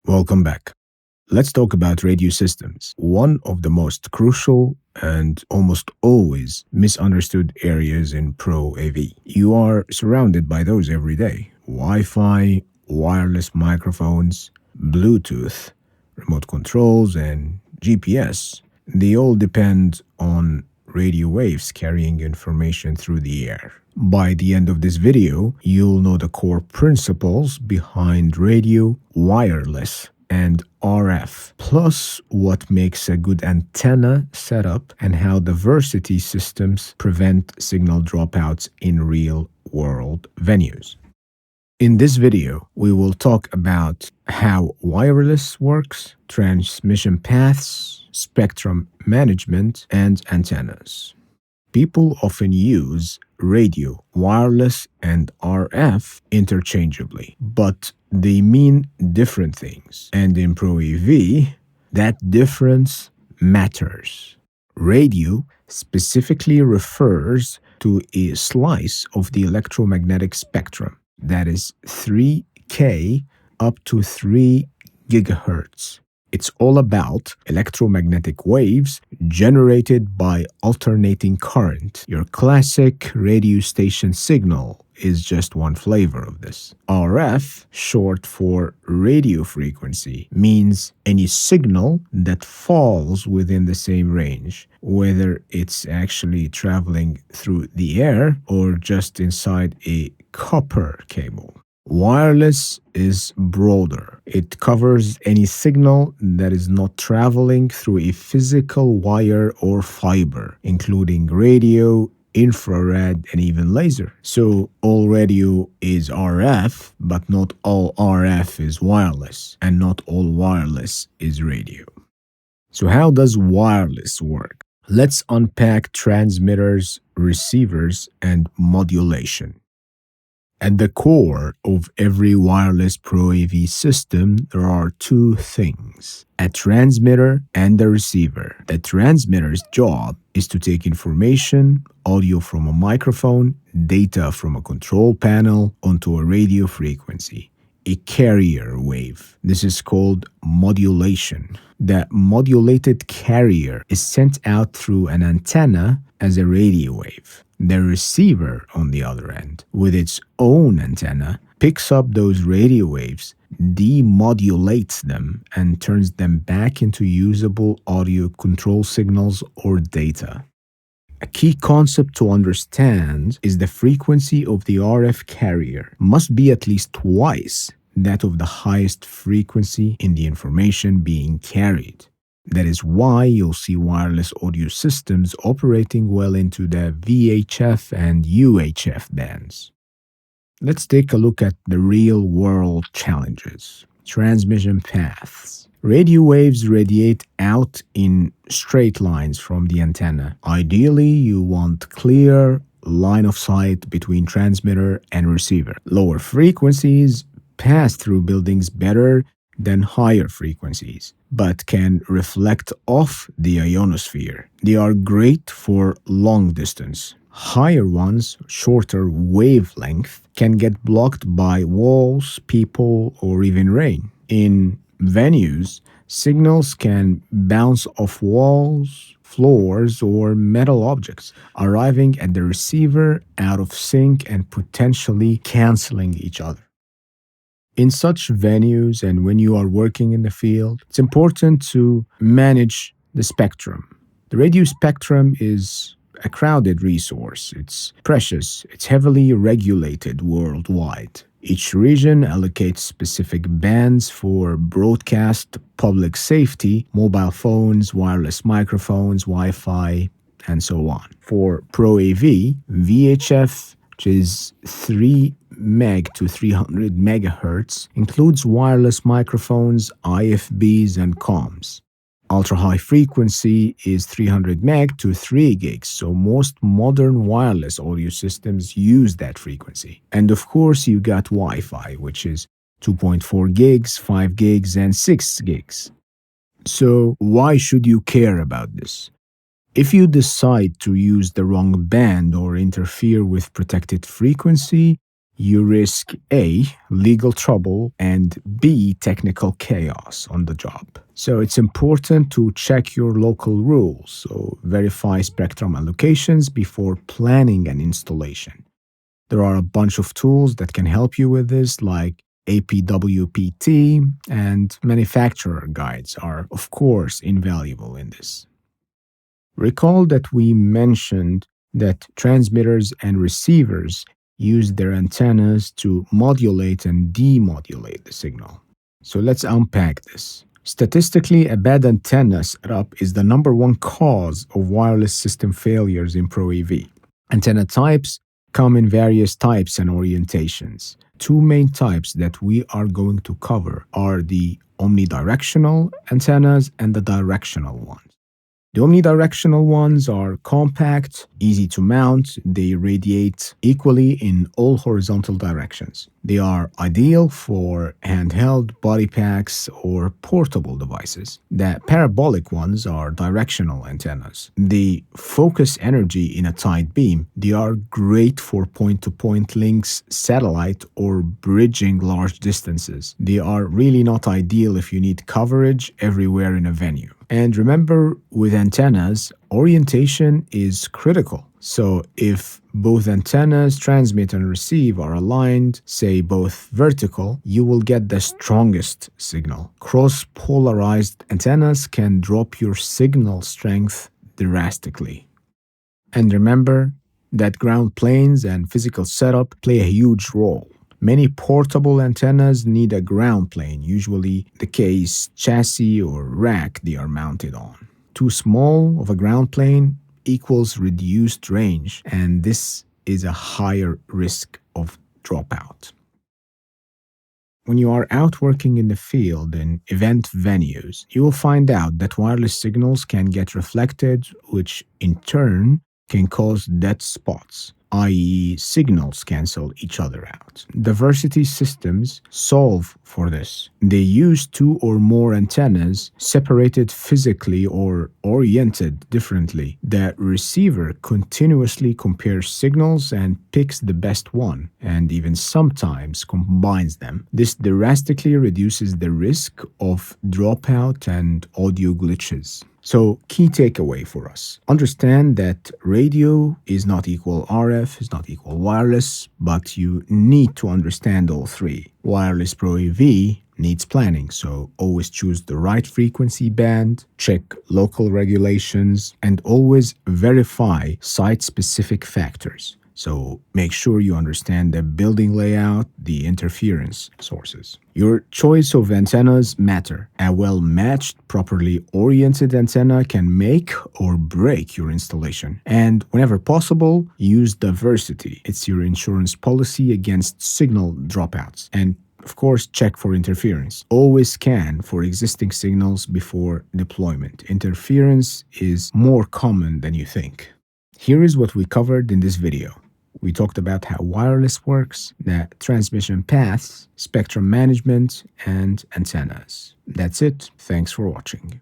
Welcome back. Let's talk about radio systems, one of the most crucial and almost always misunderstood areas in Pro AV. You are surrounded by those every day: Wi-Fi, wireless microphones, Bluetooth, remote controls, and GPS. They all depend on radio waves carrying information through the air. By the end of this video, you'll know the core principles behind radio, wireless, and RF, plus what makes a good antenna setup and how diversity systems prevent signal dropouts in real-world venues. In this video, we will talk about how wireless works, transmission paths, spectrum management, and antennas. People often use radio, wireless, and RF interchangeably, but they mean different things. And in Pro AV, that difference matters. Radio specifically refers to a slice of the electromagnetic spectrum that is 3K up to 3 gigahertz. It's all about electromagnetic waves generated by alternating current. Your classic radio station signal is just one flavor of this. RF, short for radio frequency, means any signal that falls within the same range, whether it's actually traveling through the air or just inside a copper cable. Wireless is broader. It covers any signal that is not traveling through a physical wire or fiber, including radio, infrared, and even laser. So all radio is RF, but not all RF is wireless, and not all wireless is radio. So how does wireless work? Let's unpack transmitters, receivers, and modulation. At the core of every wireless Pro AV system, there are two things: a transmitter and a receiver. The transmitter's job is to take information, audio from a microphone, data from a control panel onto a radio frequency, a carrier wave. This is called modulation. The modulated carrier is sent out through an antenna as a radio wave. The receiver, on the other end, with its own antenna, picks up those radio waves, demodulates them, and turns them back into usable audio control signals or data. A key concept to understand is the frequency of the RF carrier must be at least twice that of the highest frequency in the information being carried. That is why you'll see wireless audio systems operating well into the VHF and UHF bands. Let's take a look at the real-world challenges. Transmission paths. Radio waves radiate out in straight lines from the antenna. Ideally, you want clear line of sight between transmitter and receiver. Lower frequencies pass through buildings better than higher frequencies, but can reflect off the ionosphere. They are great for long distance. Higher ones, shorter wavelength, can get blocked by walls, people, or even rain. In venues, signals can bounce off walls, floors, or metal objects, arriving at the receiver out of sync and potentially canceling each other. In such venues and when you are working in the field, it's important to manage the spectrum. The radio spectrum is a crowded resource. It's precious. It's heavily regulated worldwide. Each region allocates specific bands for broadcast, public safety, mobile phones, wireless microphones, Wi-Fi, and so on. For Pro AV, VHF, which is 3 meg to 300 megahertz, includes wireless microphones, IFBs, and comms. Ultra-high frequency is 300 meg to 3 gigs, so most modern wireless audio systems use that frequency. And of course, you got Wi-Fi, which is 2.4 gigs, 5 gigs, and 6 gigs. So why should you care about this? If you decide to use the wrong band or interfere with protected frequency, you risk A, legal trouble, and B, technical chaos on the job. So it's important to check your local rules, so verify spectrum allocations before planning an installation. There are a bunch of tools that can help you with this, like APWPT, and manufacturer guides are, of course, invaluable in this. Recall that we mentioned that transmitters and receivers use their antennas to modulate and demodulate the signal. So let's unpack this. Statistically, a bad antenna setup is the number one cause of wireless system failures in Pro AV. Antenna types come in various types and orientations. Two main types that we are going to cover are the omnidirectional antennas and the directional ones. The omnidirectional ones are compact, easy to mount, they radiate equally in all horizontal directions. They are ideal for handheld, body packs, or portable devices. The parabolic ones are directional antennas. They focus energy in a tight beam. They are great for point-to-point links, satellite, or bridging large distances. They are really not ideal if you need coverage everywhere in a venue. And remember, with antennas, orientation is critical. So if both antennas, transmit and receive, are aligned, say both vertical, you will get the strongest signal. Cross-polarized antennas can drop your signal strength drastically. And remember that ground planes and physical setup play a huge role. Many portable antennas need a ground plane, usually the case, chassis, or rack they are mounted on. Too small of a ground plane equals reduced range, and this is a higher risk of dropout. When you are out working in the field in event venues, you will find out that wireless signals can get reflected, which in turn can cause dead spots, i.e. signals cancel each other out. Diversity systems solve for this. They use two or more antennas separated physically or oriented differently. The receiver continuously compares signals and picks the best one, and even sometimes combines them. This drastically reduces the risk of dropout and audio glitches. So, key takeaway for us. Understand that radio is not equal RF, is not equal wireless, but you need to understand all three. Wireless Pro AV needs planning, so always choose the right frequency band, check local regulations, and always verify site-specific factors. So make sure you understand the building layout, the interference sources. Your choice of antennas matter. A well-matched, properly oriented antenna can make or break your installation. And whenever possible, use diversity. It's your insurance policy against signal dropouts. And of course, check for interference. Always scan for existing signals before deployment. Interference is more common than you think. Here is what we covered in this video. We talked about how wireless works, the transmission paths, spectrum management, and antennas. That's it. Thanks for watching.